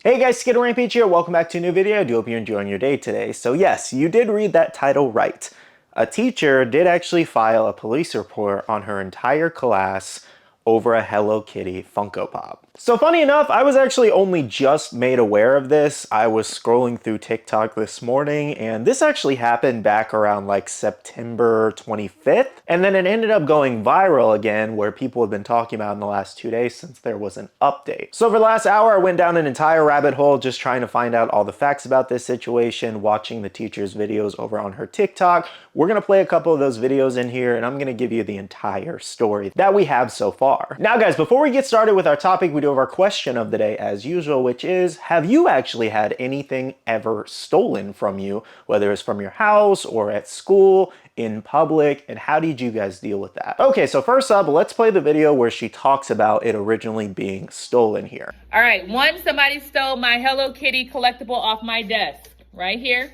Hey guys, Skittlerampage here. Welcome back to a new video. I do hope you're enjoying your day today. So yes, you did read that title right. A teacher did actually file a police report on her entire class over a Hello Kitty Funko Pop. So funny enough, I was actually only just made aware of this. I was scrolling through TikTok this morning, and this actually happened back around like September 25th. And then it ended up going viral again, where people have been talking about in the last 2 days since there was an update. So for the last hour, I went down an entire rabbit hole just trying to find out all the facts about this situation, watching the teacher's videos over on her TikTok. We're gonna play a couple of those videos in here, and I'm gonna give you the entire story that we have so far. Now guys, before we get started with our topic, we do have our question of the day as usual, which is, have you actually had anything ever stolen from you, whether it's from your house or at school, in public, and how did you guys deal with that? Okay, so first up, let's play the video where she talks about it originally being stolen here. All right, somebody stole my Hello Kitty collectible off my desk, right here,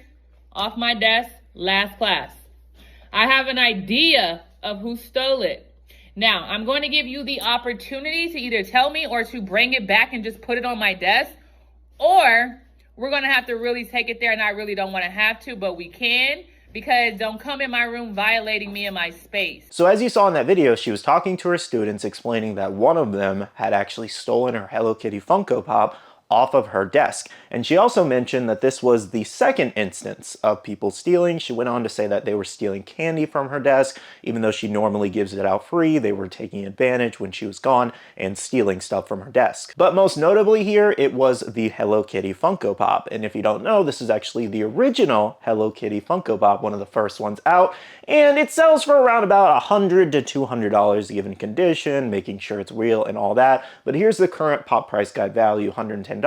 off my desk, last class. I have an idea of who stole it. Now, I'm going to give you the opportunity to either tell me or to bring it back and just put it on my desk, or we're going to have to really take it there, and I really don't want to have to, but we can, because don't come in my room violating me in my space. So as you saw in that video, she was talking to her students, explaining that one of them had actually stolen her Hello Kitty Funko Pop off of her desk. And she also mentioned that this was the second instance of people stealing. She went on to say that they were stealing candy from her desk, even though she normally gives it out free. They were taking advantage when she was gone and stealing stuff from her desk. But most notably here, it was the Hello Kitty Funko Pop. And if you don't know, this is actually the original Hello Kitty Funko Pop, one of the first ones out. And it sells for around about $100 to $200 given condition, making sure it's real and all that. But here's the current pop price guide value, $110,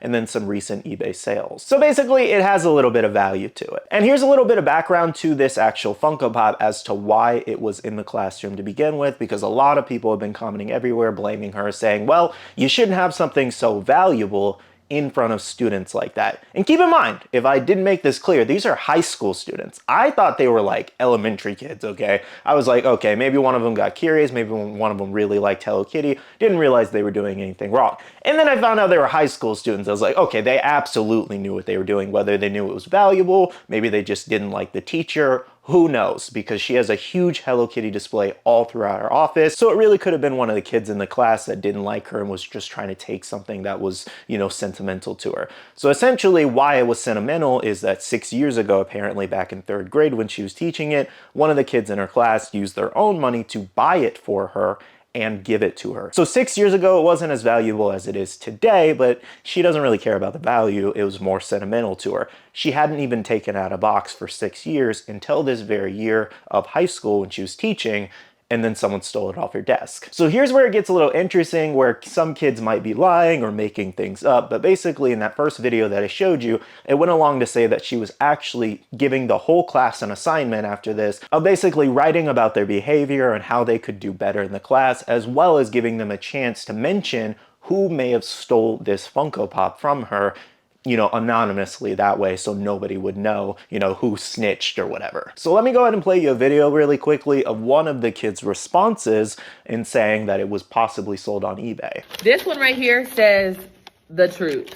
and then some recent eBay sales. So basically it has a little bit of value to it. And here's a little bit of background to this actual Funko Pop as to why it was in the classroom to begin with, because a lot of people have been commenting everywhere blaming her, saying, well, you shouldn't have something so valuable in front of students like that. And keep in mind, if I didn't make this clear, these are high school students. I thought they were like elementary kids, okay? I was like, okay, maybe one of them got curious, maybe one of them really liked Hello Kitty, didn't realize they were doing anything wrong. And then I found out they were high school students. I was like, okay, they absolutely knew what they were doing, whether they knew it was valuable, maybe they just didn't like the teacher, who knows? Because she has a huge Hello Kitty display all throughout her office. So it really could have been one of the kids in the class that didn't like her and was just trying to take something that was, you know, sentimental to her. So essentially why it was sentimental is that 6 years ago, apparently back in 3rd grade when she was teaching it, one of the kids in her class used their own money to buy it for her and give it to her. So 6 years ago, it wasn't as valuable as it is today, but she doesn't really care about the value. It was more sentimental to her. She hadn't even taken out a box for 6 years until this very year of high school when she was teaching, and then someone stole it off her desk. So here's where it gets a little interesting, where some kids might be lying or making things up, but basically in that first video that I showed you, it went along to say that she was actually giving the whole class an assignment after this of basically writing about their behavior and how they could do better in the class, as well as giving them a chance to mention who may have stole this Funko Pop from her, you know, anonymously that way, so nobody would know, you know, who snitched or whatever. So let me go ahead and play you a video really quickly of one of the kids' responses in saying that it was possibly sold on eBay. This one right here says the truth.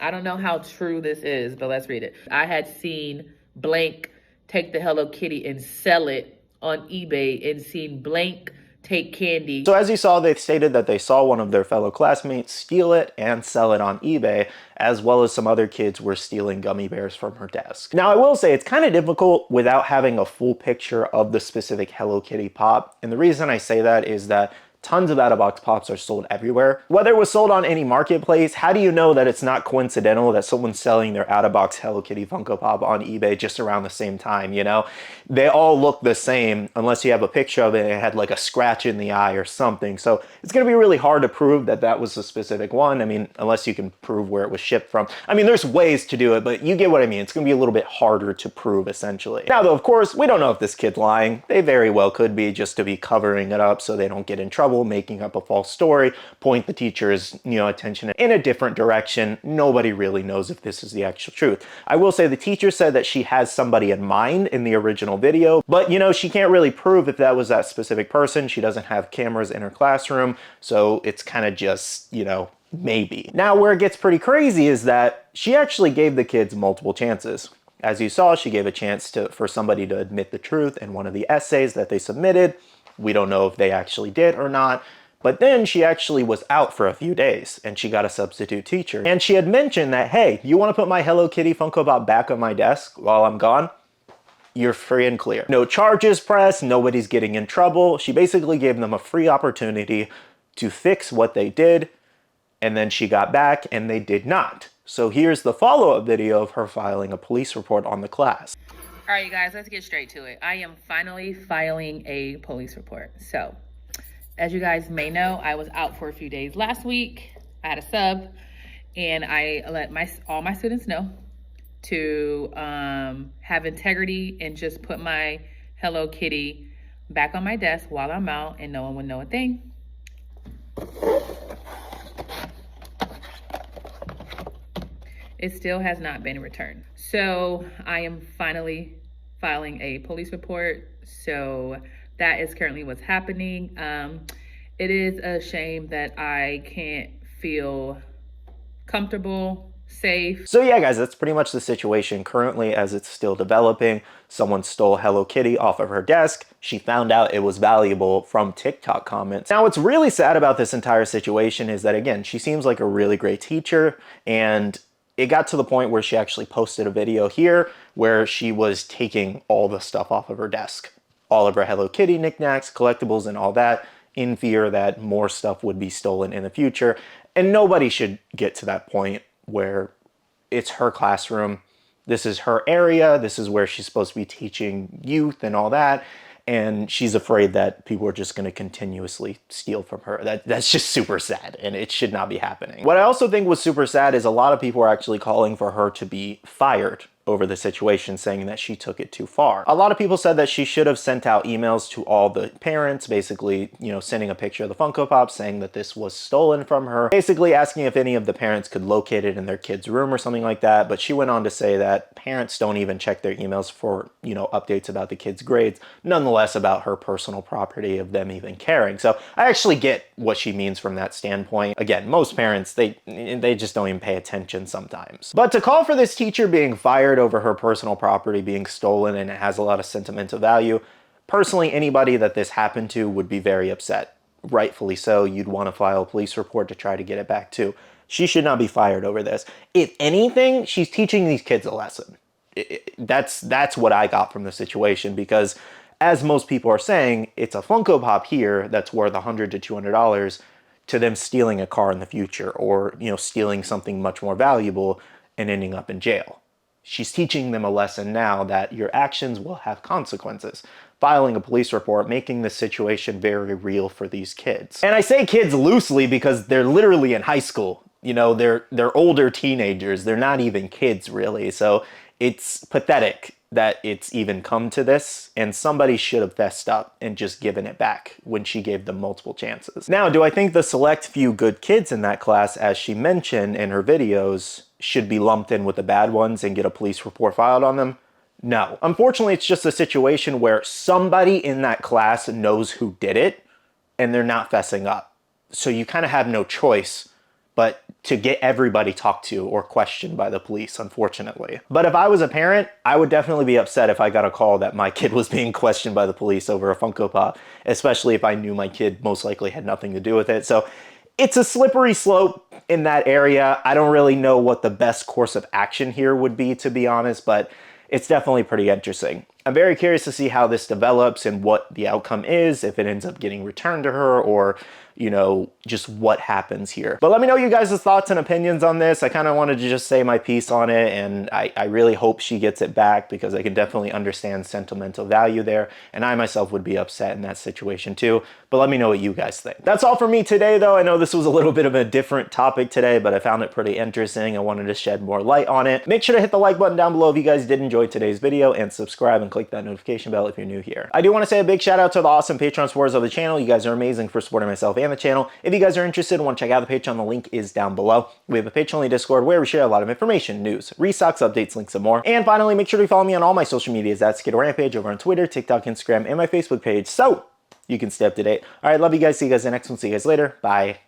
I don't know how true this is, but let's read it. I had seen blank take the Hello Kitty and sell it on eBay, and seen blank take candy. So as you saw, they stated that they saw one of their fellow classmates steal it and sell it on eBay, as well as some other kids were stealing gummy bears from her desk. Now I will say it's kind of difficult without having a full picture of the specific Hello Kitty Pop, and the reason I say that is that tons of out-of-box pops are sold everywhere. Whether it was sold on any marketplace, how do you know that it's not coincidental that someone's selling their out-of-box Hello Kitty Funko Pop on eBay just around the same time, you know? They all look the same unless you have a picture of it and it had like a scratch in the eye or something. So it's gonna be really hard to prove that that was a specific one. I mean, unless you can prove where it was shipped from. I mean, there's ways to do it, but you get what I mean. It's gonna be a little bit harder to prove, essentially. Now though, of course, we don't know if this kid's lying. They very well could be, just to be covering it up so they don't get in trouble, making up a false story, point the teacher's, you know, attention in a different direction. Nobody really knows if this is the actual truth. I will say the teacher said that she has somebody in mind in the original video, but you know, she can't really prove if that was that specific person. She doesn't have cameras in her classroom, so it's kind of just, you know, Maybe. Now, where it gets pretty crazy is that she actually gave the kids multiple chances. As you saw, she gave a chance for somebody to admit the truth in one of the essays that they submitted. We don't know if they actually did or not. But then she actually was out for a few days and she got a substitute teacher. And she had mentioned that, hey, you want to put my Hello Kitty Funko Pop back on my desk while I'm gone? You're free and clear. No charges pressed, nobody's getting in trouble. She basically gave them a free opportunity to fix what they did, and then she got back and they did not. So here's the follow-up video of her filing a police report on the class. All right, you guys, let's get straight to it. I am finally filing a police report. So, as you guys may know, I was out for a few days last week. I had a sub, and I let all my students know to have integrity and just put my Hello Kitty back on my desk while I'm out, and no one would know a thing. It still has not been returned. So I am finally filing a police report. So that is currently what's happening. It is a shame that I can't feel comfortable, safe. So yeah, guys, that's pretty much the situation currently as it's still developing. Someone stole Hello Kitty off of her desk. She found out it was valuable from TikTok comments. Now, what's really sad about this entire situation is that, again, she seems like a really great teacher, and it got to the point where she actually posted a video here where she was taking all the stuff off of her desk. All of her Hello Kitty knickknacks, collectibles, and all that, in fear that more stuff would be stolen in the future. And nobody should get to that point where it's her classroom, this is her area, this is where she's supposed to be teaching youth and all that, and she's afraid that people are just going to continuously steal from her. That's just super sad, and it should not be happening. What I also think was super sad is a lot of people are actually calling for her to be fired over the situation, saying that she took it too far. A lot of people said that she should have sent out emails to all the parents, basically, you know, sending a picture of the Funko Pop saying that this was stolen from her, basically asking if any of the parents could locate it in their kid's room or something like that. But she went on to say that parents don't even check their emails for, you know, updates about the kids' grades, nonetheless about her personal property of them even caring. So I actually get what she means from that standpoint. Again, most parents, they just don't even pay attention sometimes. But to call for this teacher being fired over her personal property being stolen and it has a lot of sentimental value, personally, anybody that this happened to would be very upset. Rightfully so. You'd want to file a police report to try to get it back too. She should not be fired over this. If anything, she's teaching these kids a lesson. That's what I got from the situation, because as most people are saying, it's a Funko Pop here that's worth $100 to $200 to them stealing a car in the future, or, you know, stealing something much more valuable and ending up in jail. She's teaching them a lesson now that your actions will have consequences. Filing a police report, making the situation very real for these kids. And I say kids loosely because they're literally in high school. You know, they're older teenagers. They're not even kids, really. So it's pathetic that it's even come to this, and somebody should have fessed up and just given it back when she gave them multiple chances. Now, do I think the select few good kids in that class, as she mentioned in her videos, should be lumped in with the bad ones and get a police report filed on them? No. Unfortunately, it's just a situation where somebody in that class knows who did it and they're not fessing up. So you kind of have no choice but to get everybody talked to or questioned by the police, unfortunately. But if I was a parent, I would definitely be upset if I got a call that my kid was being questioned by the police over a Funko Pop, especially if I knew my kid most likely had nothing to do with it. So it's a slippery slope in that area. I don't really know what the best course of action here would be, to be honest, but it's definitely pretty interesting. I'm very curious to see how this develops and what the outcome is, if it ends up getting returned to her, or, you know, just what happens here. But let me know you guys' thoughts and opinions on this. I kind of wanted to just say my piece on it, and I really hope she gets it back, because I can definitely understand sentimental value there, and I myself would be upset in that situation too. But let me know what you guys think. That's all for me today, though. I know this was a little bit of a different topic today, but I found it pretty interesting. I wanted to shed more light on it. Make sure to hit the like button down below if you guys did enjoy today's video, and subscribe and click that notification bell if you're new here. I do want to say a big shout out to the awesome Patreon supporters of the channel. You guys are amazing for supporting myself and the channel. If you guys are interested and want to check out the Patreon, the link is down below. We have a Patreon Discord where we share a lot of information, news, restocks, updates, links, and more. And finally, make sure to follow me on all my social medias at Skittlerampage over on Twitter, TikTok, Instagram, and my Facebook page, so you can stay up to date. All right, love you guys. See you guys in the next one. See you guys later. Bye.